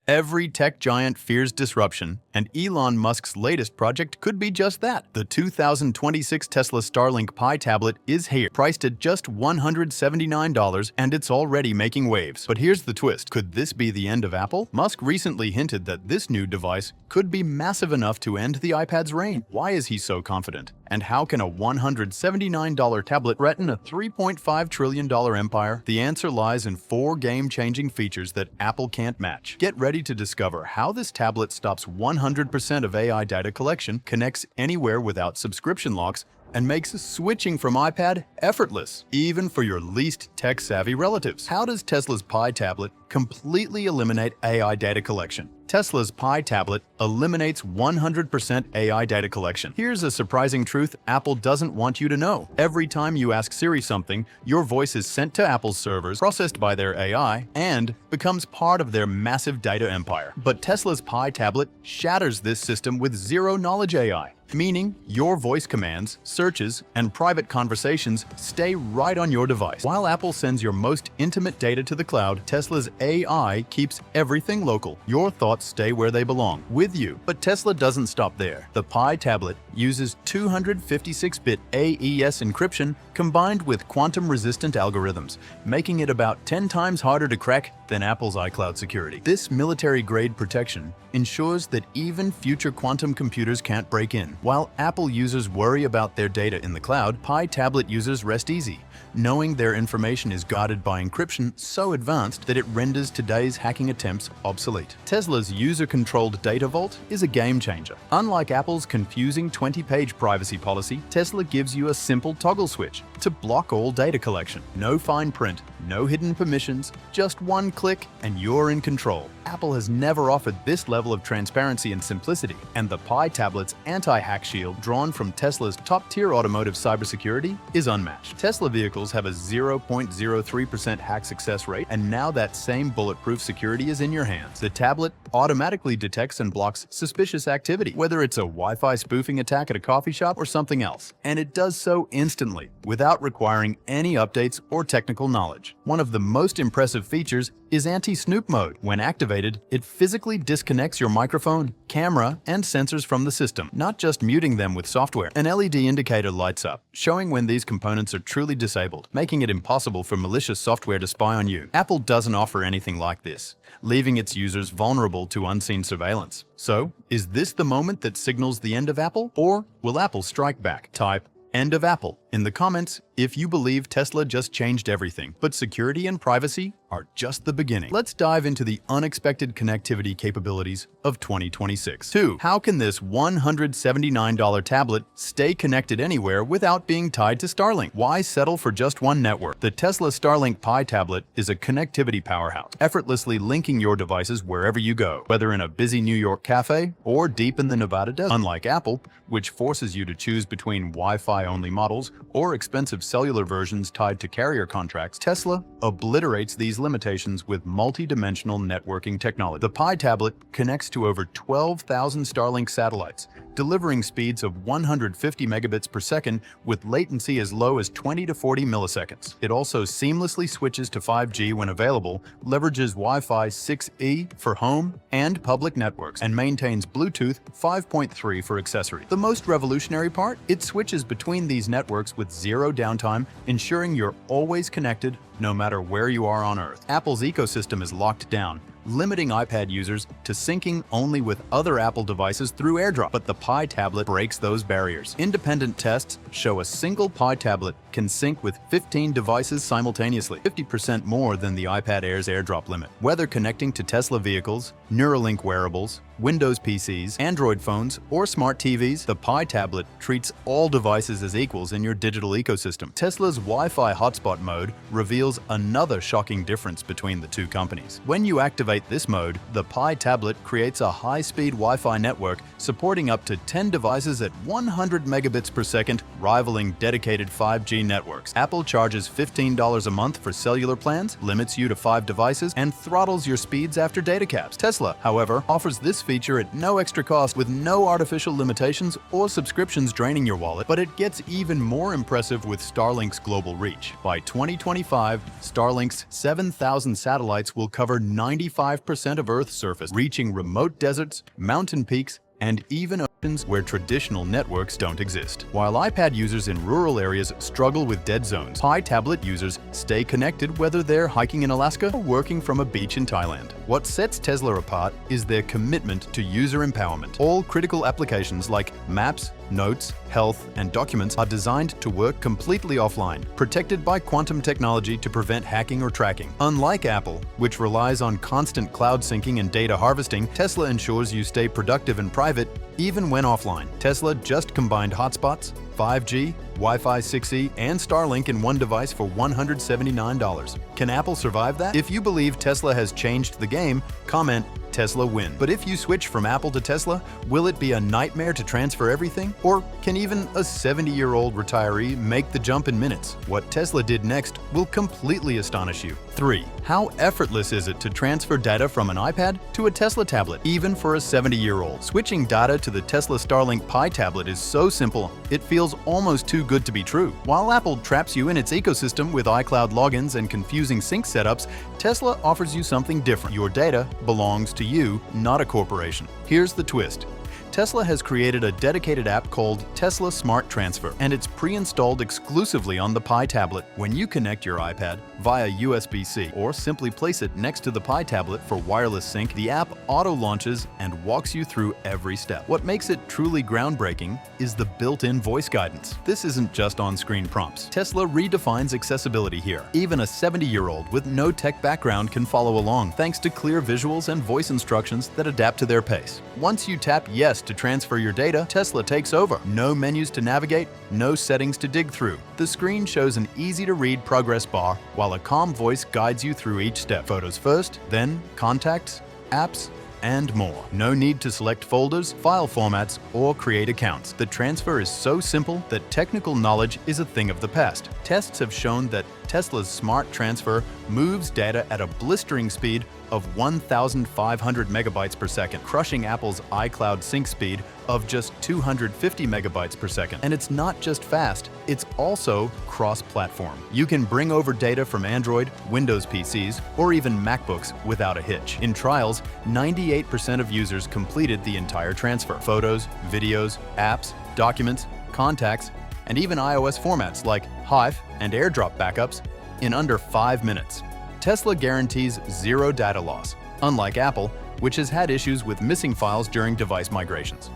Every tech giant fears disruption, and Elon Musk's latest project could be just that. The 2026 Tesla Starlink Pi tablet is here, priced at just $179, and it's already making waves. But here's the twist. Could this be the end of Apple? Musk recently hinted that this new device could be massive enough to end the iPad's reign. Why is he so confident? And how can a $179 tablet threaten a $3.5 trillion empire? The answer lies in 4 game-changing features that Apple can't match. Get ready to discover how this tablet stops 100% of AI data collection, connects anywhere without subscription locks, and makes switching from iPad effortless, even for your least tech-savvy relatives. How does Tesla's Pi tablet completely eliminate AI data collection? Tesla's Pi tablet eliminates 100% AI data collection. Here's a surprising truth Apple doesn't want you to know. Every time you ask Siri something, your voice is sent to Apple's servers, processed by their AI, and becomes part of their massive data empire. But Tesla's Pi tablet shatters this system with zero-knowledge AI, meaning your voice commands, searches, and private conversations stay right on your device. While Apple sends your most intimate data to the cloud, Tesla's AI keeps everything local. Your thoughts stay where they belong, with you. But Tesla doesn't stop there. The Pi tablet uses 256-bit AES encryption combined with quantum-resistant algorithms, making it about 10 times harder to crack than Apple's iCloud security. This military-grade protection ensures that even future quantum computers can't break in. While Apple users worry about their data in the cloud, Pi tablet users rest easy, knowing their information is guarded by encryption so advanced that it renders today's hacking attempts obsolete. Tesla's user-controlled data vault is a game-changer. Unlike Apple's confusing 20-page privacy policy, Tesla gives you a simple toggle switch to block all data collection. No fine print, no hidden permissions, just one click and you're in control. Apple has never offered this level of transparency and simplicity, and the Pi tablet's anti-hack shield, drawn from Tesla's top-tier automotive cybersecurity, is unmatched. Tesla vehicles have a 0.03% hack success rate, and now that same bulletproof security is in your hands. The tablet automatically detects and blocks suspicious activity, whether it's a Wi-Fi spoofing attack at a coffee shop or something else, and it does so instantly, without requiring any updates or technical knowledge. One of the most impressive features is anti-snoop mode. When activated, it physically disconnects your microphone, camera, and sensors from the system, not just muting them with software. An LED indicator lights up, showing when these components are truly disabled, making it impossible for malicious software to spy on you. Apple doesn't offer anything like this, leaving its users vulnerable to unseen surveillance. So, is this the moment that signals the end of Apple? Or will Apple strike back? Type "End of Apple" in the comments if you believe Tesla just changed everything, but security and privacy are just the beginning. Let's dive into the unexpected connectivity capabilities of 2026. 2. How can this $179 tablet stay connected anywhere without being tied to Starlink? Why settle for just one network? The Tesla Starlink Pi tablet is a connectivity powerhouse, effortlessly linking your devices wherever you go, whether in a busy New York cafe or deep in the Nevada desert. Unlike Apple, which forces you to choose between Wi-Fi-only models or expensive cellular versions tied to carrier contracts, Tesla obliterates these limitations with multi-dimensional networking technology. The Pi tablet connects to over 12,000 Starlink satellites, delivering speeds of 150 megabits per second with latency as low as 20 to 40 milliseconds. It also seamlessly switches to 5G when available, leverages Wi-Fi 6E for home and public networks, and maintains Bluetooth 5.3 for accessories. The most revolutionary part? It switches between these networks with zero downtime, ensuring you're always connected no matter where you are on Earth. Apple's ecosystem is locked down, limiting iPad users to syncing only with other Apple devices through AirDrop. But the Pi tablet breaks those barriers. Independent tests show a single Pi tablet can sync with 15 devices simultaneously, 50% more than the iPad Air's AirDrop limit. Whether connecting to Tesla vehicles, Neuralink wearables, Windows PCs, Android phones, or smart TVs, the Pi tablet treats all devices as equals in your digital ecosystem. Tesla's Wi-Fi hotspot mode reveals another shocking difference between the two companies. When you activate this mode, the Pi tablet creates a high-speed Wi-Fi network supporting up to 10 devices at 100 megabits per second, rivaling dedicated 5G networks. Apple charges $15 a month for cellular plans, limits you to 5 devices, and throttles your speeds after data caps. Tesla, however, offers this feature at no extra cost with no artificial limitations or subscriptions draining your wallet, but it gets even more impressive with Starlink's global reach. By 2025, Starlink's 7,000 satellites will cover 95% of Earth's surface, reaching remote deserts, mountain peaks, and even oceans where traditional networks don't exist. While iPad users in rural areas struggle with dead zones, Pi tablet users stay connected whether they're hiking in Alaska or working from a beach in Thailand. What sets Tesla apart is their commitment to user empowerment. All critical applications like Maps, Notes, Health, and Documents are designed to work completely offline, protected by quantum technology to prevent hacking or tracking. Unlike Apple, which relies on constant cloud syncing and data harvesting, Tesla ensures you stay productive and private even when offline. Tesla just combined hotspots, 5G, Wi-Fi 6E, and Starlink in one device for $179. Can Apple survive that? If you believe Tesla has changed the game, comment Tesla win. But if you switch from Apple to Tesla, will it be a nightmare to transfer everything? Or can even a 70-year-old retiree make the jump in minutes? What Tesla did next will completely astonish you. 3. How effortless is it to transfer data from an iPad to a Tesla tablet, even for a 70-year-old? Switching data to the Tesla Starlink Pi tablet is so simple, it feels almost too good to be true. While Apple traps you in its ecosystem with iCloud logins and confusing sync setups, Tesla offers you something different. Your data belongs to you, not a corporation. Here's the twist. Tesla has created a dedicated app called Tesla Smart Transfer, and it's pre-installed exclusively on the Pi tablet. When you connect your iPad via USB-C or simply place it next to the Pi tablet for wireless sync, the app auto-launches and walks you through every step. What makes it truly groundbreaking is the built-in voice guidance. This isn't just on-screen prompts. Tesla redefines accessibility here. Even a 70-year-old with no tech background can follow along, thanks to clear visuals and voice instructions that adapt to their pace. Once you tap yes to transfer your data, Tesla takes over. No menus to navigate, no settings to dig through. The screen shows an easy-to-read progress bar, while a calm voice guides you through each step. Photos first, then contacts, apps, and more. No need to select folders, file formats, or create accounts. The transfer is so simple that technical knowledge is a thing of the past. Tests have shown that Tesla's Smart Transfer moves data at a blistering speed of 1,500 megabytes per second, crushing Apple's iCloud sync speed of just 250 megabytes per second. And it's not just fast, it's also cross-platform. You can bring over data from Android, Windows PCs, or even MacBooks without a hitch. In trials, 98% of users completed the entire transfer. Photos, videos, apps, documents, contacts, and even iOS formats like Hive and AirDrop backups in under 5 minutes. Tesla guarantees zero data loss, unlike Apple, which has had issues with missing files during device migrations.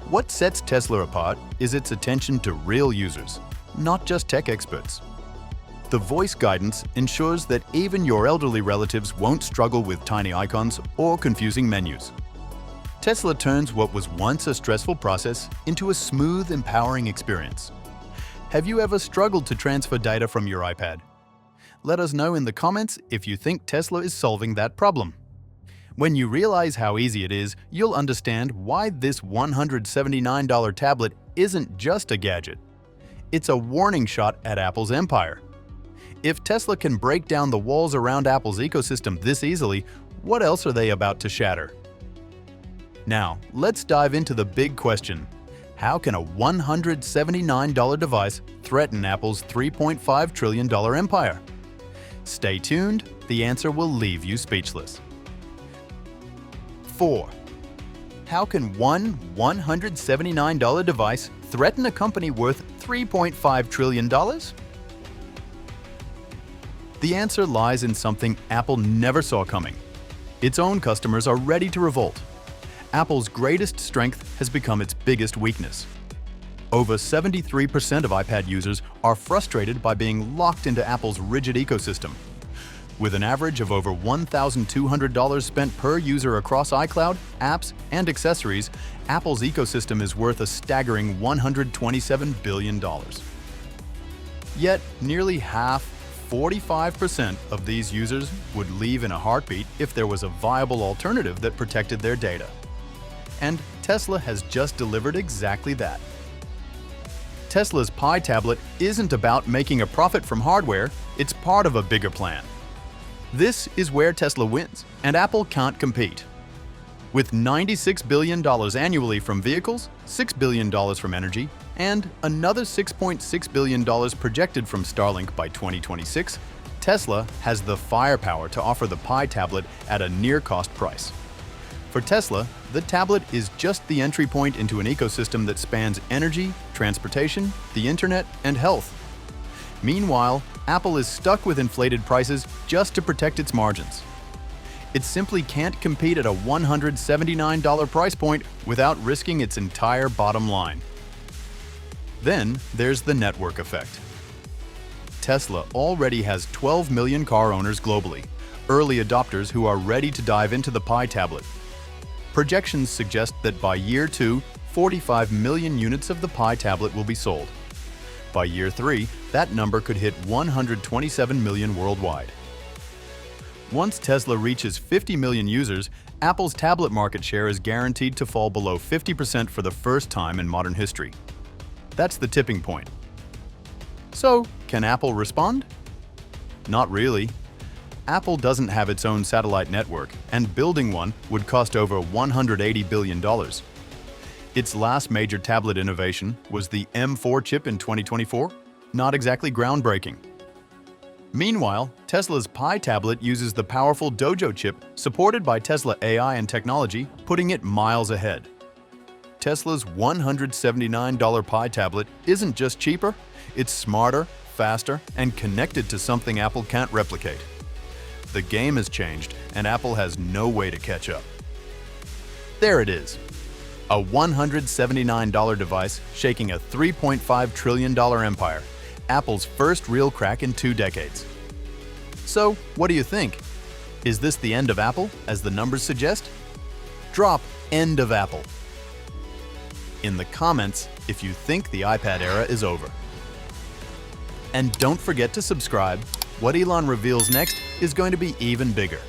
What sets Tesla apart is its attention to real users, not just tech experts. The voice guidance ensures that even your elderly relatives won't struggle with tiny icons or confusing menus. Tesla turns what was once a stressful process into a smooth, empowering experience. Have you ever struggled to transfer data from your iPad? Let us know in the comments if you think Tesla is solving that problem. When you realize how easy it is, you'll understand why this $179 tablet isn't just a gadget. It's a warning shot at Apple's empire. If Tesla can break down the walls around Apple's ecosystem this easily, what else are they about to shatter? Now, let's dive into the big question. How can a $179 device threaten Apple's $3.5 trillion empire? Stay tuned, the answer will leave you speechless. 4. How can one $179 device threaten a company worth $3.5 trillion? The answer lies in something Apple never saw coming. Its own customers are ready to revolt. Apple's greatest strength has become its biggest weakness. Over 73% of iPad users are frustrated by being locked into Apple's rigid ecosystem. With an average of over $1,200 spent per user across iCloud, apps, and accessories, Apple's ecosystem is worth a staggering $127 billion. Yet, nearly half, 45% of these users would leave in a heartbeat if there was a viable alternative that protected their data. And Tesla has just delivered exactly that. Tesla's Pi tablet isn't about making a profit from hardware, it's part of a bigger plan. This is where Tesla wins, and Apple can't compete. With $96 billion annually from vehicles, $6 billion from energy, and another $6.6 billion projected from Starlink by 2026, Tesla has the firepower to offer the Pi tablet at a near-cost price. For Tesla, the tablet is just the entry point into an ecosystem that spans energy, transportation, the internet, and health. Meanwhile, Apple is stuck with inflated prices just to protect its margins. It simply can't compete at a $179 price point without risking its entire bottom line. Then there's the network effect. Tesla already has 12 million car owners globally, early adopters who are ready to dive into the Pi tablet. Projections suggest that by year 2, 45 million units of the Pi tablet will be sold. By year 3, that number could hit 127 million worldwide. Once Tesla reaches 50 million users, Apple's tablet market share is guaranteed to fall below 50% for the first time in modern history. That's the tipping point. So, can Apple respond? Not really. Apple doesn't have its own satellite network, and building one would cost over $180 billion. Its last major tablet innovation was the M4 chip in 2024, not exactly groundbreaking. Meanwhile, Tesla's Pi tablet uses the powerful Dojo chip supported by Tesla AI and technology, putting it miles ahead. Tesla's $179 Pi tablet isn't just cheaper, it's smarter, faster, and connected to something Apple can't replicate. The game has changed, and Apple has no way to catch up. There it is. A $179 device shaking a $3.5 trillion empire. Apple's first real crack in 2 decades. So, what do you think? Is this the end of Apple, as the numbers suggest? Drop "end of Apple" in the comments if you think the iPad era is over. And don't forget to subscribe. What Elon reveals next is going to be even bigger.